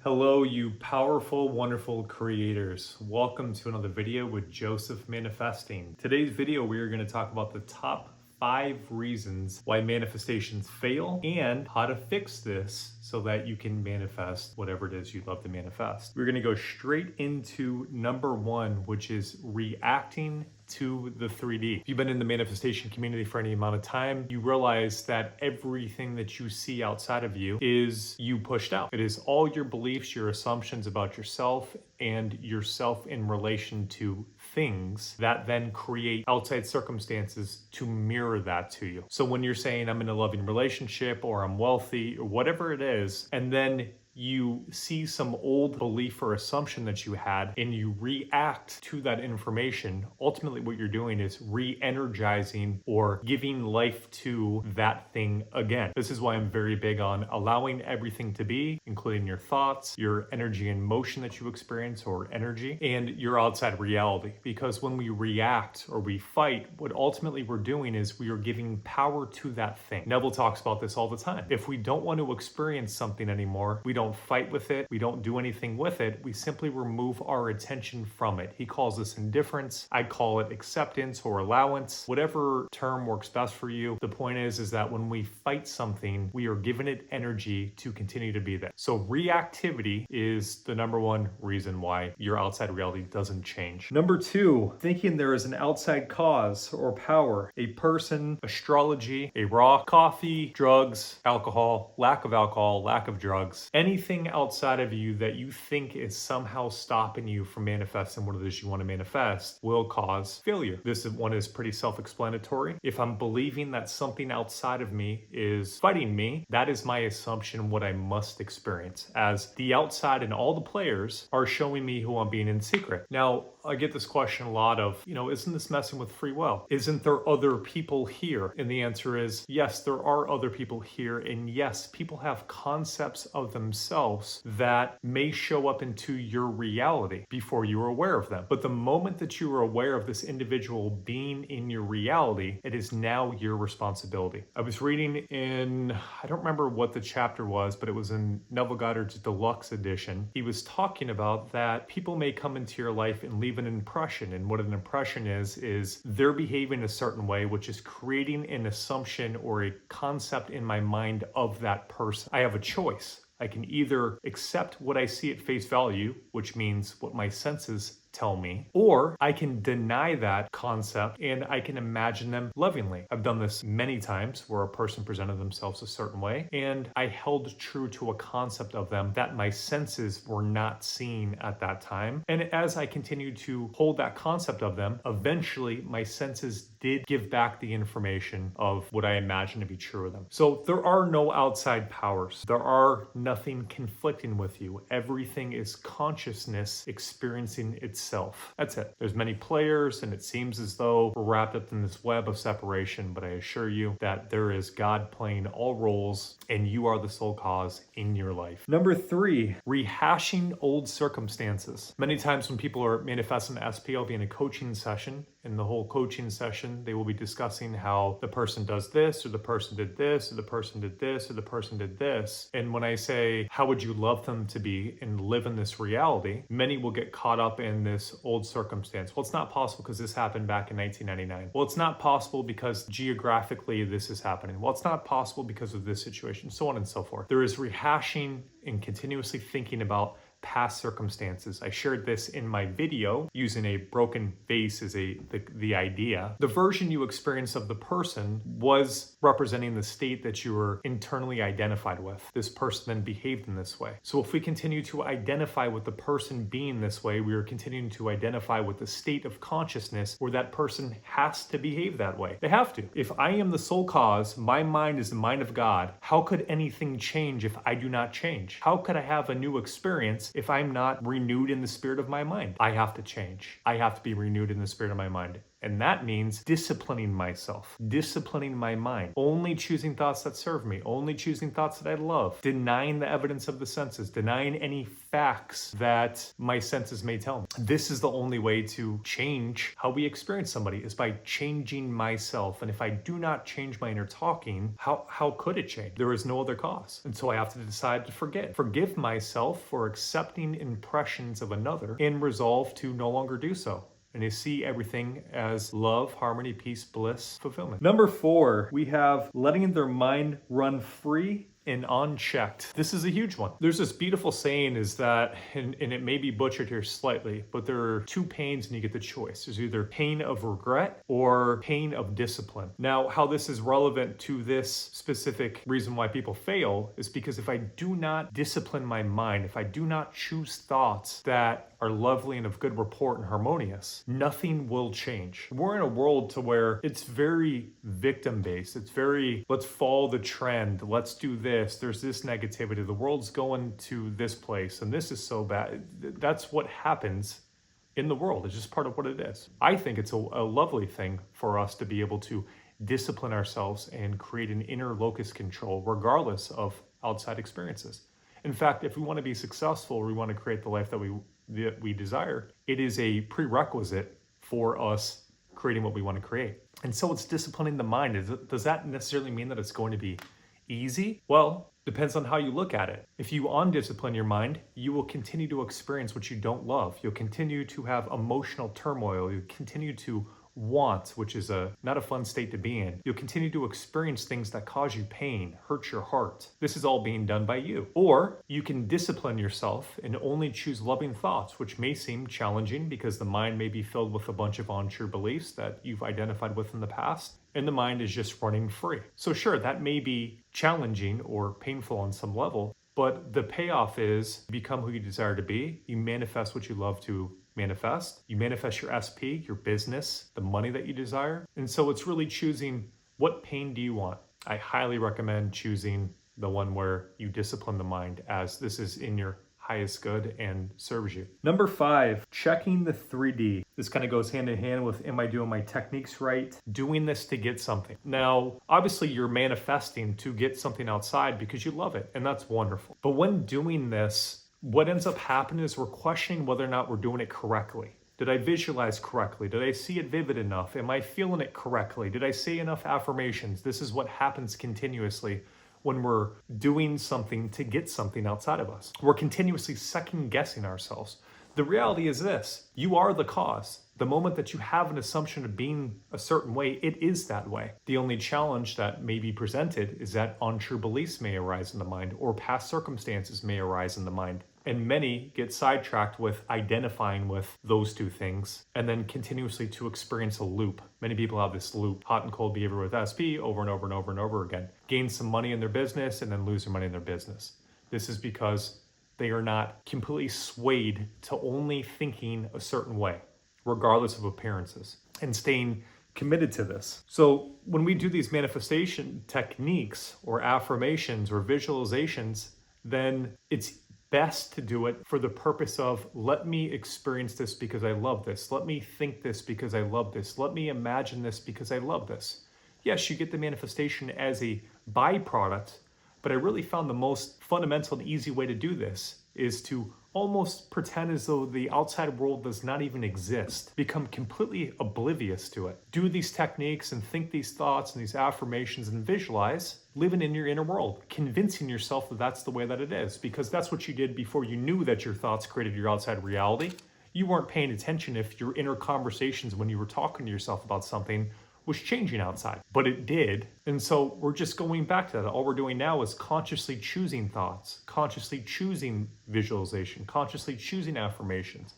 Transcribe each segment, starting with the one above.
Hello, you powerful, wonderful creators. Welcome to another video with Joseph Manifesting. Today's video, we are going to talk about the top 5 reasons why manifestations fail and how to fix this so that you can manifest whatever it is you'd love to manifest. We're going to go straight into number 1, which is reacting to the 3D. If you've been in the manifestation community for any amount of time, you realize that everything that you see outside of you is you pushed out. It is all your beliefs, your assumptions about yourself, and yourself in relation to things that then create outside circumstances to mirror that to you. So when you're saying I'm in a loving relationship or I'm wealthy or whatever it is, and then you see some old belief or assumption that you had and you react to that information, ultimately what you're doing is re-energizing or giving life to that thing again. This is why I'm very big on allowing everything to be, including your thoughts, your energy and motion that you experience or energy, and your outside reality. Because when we react or we fight, what ultimately we're doing is we are giving power to that thing. Neville talks about this all the time. If we don't want to experience something anymore, we don't fight with it, we don't do anything with it, we simply remove our attention from it. He calls this indifference. I call it acceptance or allowance, whatever term works best for you. The point is that when we fight something, we are giving it energy to continue to be there. So reactivity is the number 1 reason why your outside reality doesn't change. Number 2, thinking there is an outside cause or power, a person, astrology, a rock, coffee, drugs, alcohol, lack of drugs, anything outside of you that you think is somehow stopping you from manifesting what it is you want to manifest will cause failure. This one is pretty self-explanatory. If I'm believing that something outside of me is fighting me, that is my assumption what I must experience, as the outside and all the players are showing me who I'm being in secret. Now, I get this question a lot of, isn't this messing with free will? Isn't there other people here? And the answer is yes, there are other people here. And yes, people have concepts of themselves that may show up into your reality before you are aware of them. But the moment that you are aware of this individual being in your reality, it is now your responsibility. I was reading in, I don't remember what the chapter was, but it was in Neville Goddard's Deluxe Edition. He was talking about that people may come into your life and leave an impression. And what an impression is they're behaving a certain way, which is creating an assumption or a concept in my mind of that person. I have a choice. I can either accept what I see at face value, which means what my senses tell me, or I can deny that concept and I can imagine them lovingly. I've done this many times where a person presented themselves a certain way and I held true to a concept of them that my senses were not seeing at that time. And as I continued to hold that concept of them, eventually my senses did give back the information of what I imagined to be true of them. So there are no outside powers. There are nothing conflicting with you. Everything is consciousness experiencing itself. That's it. There's many players and it seems as though we're wrapped up in this web of separation, but I assure you that there is God playing all roles and you are the sole cause in your life. Number 3, rehashing old circumstances. Many times when people are manifesting SP, I'll be in a coaching session. In the whole coaching session, they will be discussing how the person does this, or the person did this, or the person did this, or the person did this. And when I say, how would you love them to be and live in this reality? Many will get caught up in this old circumstance. Well, it's not possible because this happened back in 1999. Well, it's not possible because geographically this is happening. Well, it's not possible because of this situation, so on and so forth. There is rehashing and continuously thinking about past circumstances. I shared this in my video using a broken vase as the idea. The version you experienced of the person was representing the state that you were internally identified with. This person then behaved in this way. So if we continue to identify with the person being this way, we are continuing to identify with the state of consciousness where that person has to behave that way. They have to. If I am the sole cause, my mind is the mind of God, how could anything change if I do not change? How could I have a new experience if I'm not renewed in the spirit of my mind? I have to change. I have to be renewed in the spirit of my mind. And that means disciplining myself, disciplining my mind, only choosing thoughts that serve me, only choosing thoughts that I love, denying the evidence of the senses, denying any facts that my senses may tell me. This is the only way to change how we experience somebody, is by changing myself. And if I do not change my inner talking, how could it change? There is no other cause. And so I have to decide to forgive myself for accepting impressions of another and resolve to no longer do so. And they see everything as love, harmony, peace, bliss, fulfillment. Number 4, we have letting their mind run free and unchecked. This is a huge one. There's this beautiful saying is that, and it may be butchered here slightly, but there are 2 pains and you get the choice. There's either pain of regret or pain of discipline. Now, how this is relevant to this specific reason why people fail is because if I do not discipline my mind, if I do not choose thoughts that are lovely and of good report and harmonious, nothing will change. We're in a world to where it's very victim-based. It's very, let's follow the trend. Let's do this. There's this negativity. The world's going to this place and this is so bad. That's what happens in the world. It's just part of what it is. I think it's a lovely thing for us to be able to discipline ourselves and create an inner locus control regardless of outside experiences. In fact, if we want to be successful, or we want to create the life that we desire, it is a prerequisite for us creating what we want to create. And so it's disciplining the mind. Does that necessarily mean that it's going to be easy? Well, depends on how you look at it. If you undiscipline your mind, you will continue to experience what you don't love. You'll continue to have emotional turmoil. You'll continue to want, which is not a fun state to be in. You'll continue to experience things that cause you pain, hurt your heart. This is all being done by you. Or you can discipline yourself and only choose loving thoughts, which may seem challenging because the mind may be filled with a bunch of untrue beliefs that you've identified with in the past, and the mind is just running free. So sure, that may be challenging or painful on some level, but the payoff is you become who you desire to be. You manifest what you love to manifest. You manifest your SP, your business, the money that you desire. And so it's really choosing, what pain do you want? I highly recommend choosing the one where you discipline the mind, as this is in your highest good and serves you. Number 5, checking the 3D. This kind of goes hand in hand with, am I doing my techniques right? Doing this to get something. Now, obviously you're manifesting to get something outside because you love it, and that's wonderful. But when doing this, what ends up happening is we're questioning whether or not we're doing it correctly. Did I visualize correctly? Did I see it vivid enough? Am I feeling it correctly? Did I say enough affirmations? This is what happens continuously when we're doing something to get something outside of us. We're continuously second guessing ourselves. The reality is this: you are the cause. The moment that you have an assumption of being a certain way, it is that way. The only challenge that may be presented is that untrue beliefs may arise in the mind, or past circumstances may arise in the mind. And many get sidetracked with identifying with those 2 things and then continuously to experience a loop. Many people have this loop, hot and cold behavior with SP, over and over and over and over again. Gain some money in their business and then lose their money in their business. This is because they are not completely swayed to only thinking a certain way, regardless of appearances, and staying committed to this. So when we do these manifestation techniques or affirmations or visualizations, then it's best to do it for the purpose of, let me experience this because I love this. Let me think this because I love this. Let me imagine this because I love this. Yes, you get the manifestation as a byproduct, but I really found the most fundamental and easy way to do this is to almost pretend as though the outside world does not even exist. Become completely oblivious to it. Do these techniques and think these thoughts and these affirmations and visualize living in your inner world, convincing yourself that that's the way that it is, because that's what you did before you knew that your thoughts created your outside reality. You weren't paying attention if your inner conversations when you were talking to yourself about something was changing outside, but it did. And so we're just going back to that. All we're doing now is consciously choosing thoughts, consciously choosing visualization, consciously choosing affirmations,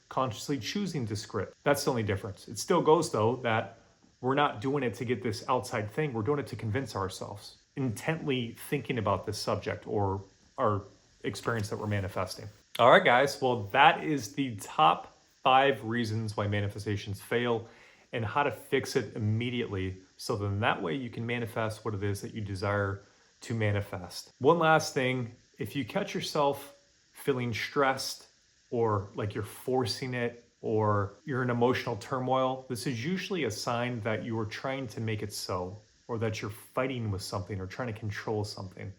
consciously choosing to script. That's the only difference. It still goes though that we're not doing it to get this outside thing. We're doing it to convince ourselves, intently thinking about this subject or our experience that we're manifesting. All right, guys. Well, that is the top 5 reasons why manifestations fail, and how to fix it immediately, so then that way you can manifest what it is that you desire to manifest. One last thing, if you catch yourself feeling stressed or like you're forcing it or you're in emotional turmoil, this is usually a sign that you are trying to make it so, or that you're fighting with something or trying to control something.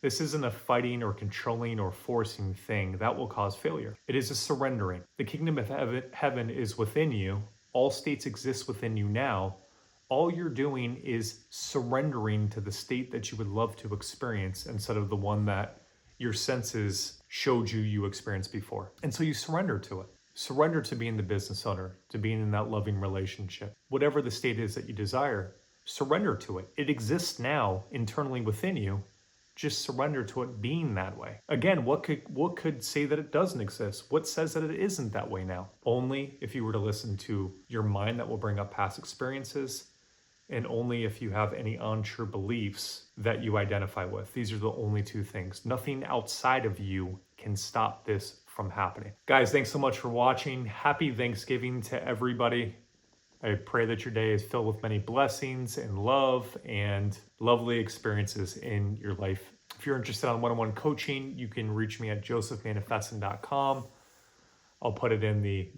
This isn't a fighting or controlling or forcing thing that will cause failure. It is a surrendering. The kingdom of heaven is within you. All states exist within you now. All you're doing is surrendering to the state that you would love to experience instead of the one that your senses showed you experienced before. And so you surrender to it. Surrender to being the business owner, to being in that loving relationship. Whatever the state is that you desire, surrender to it. It exists now internally within you. Just surrender to it being that way. Again, what could say that it doesn't exist? What says that it isn't that way now? Only if you were to listen to your mind that will bring up past experiences, and only if you have any untrue beliefs that you identify with. These are the only two things. Nothing outside of you can stop this from happening. Guys, thanks so much for watching. Happy Thanksgiving to everybody. I pray that your day is filled with many blessings and love and lovely experiences in your life. If you're interested in one-on-one coaching, you can reach me at josephmanifesting.com. I'll put it in the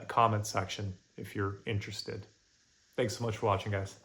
comment section if you're interested. Thanks so much for watching, guys.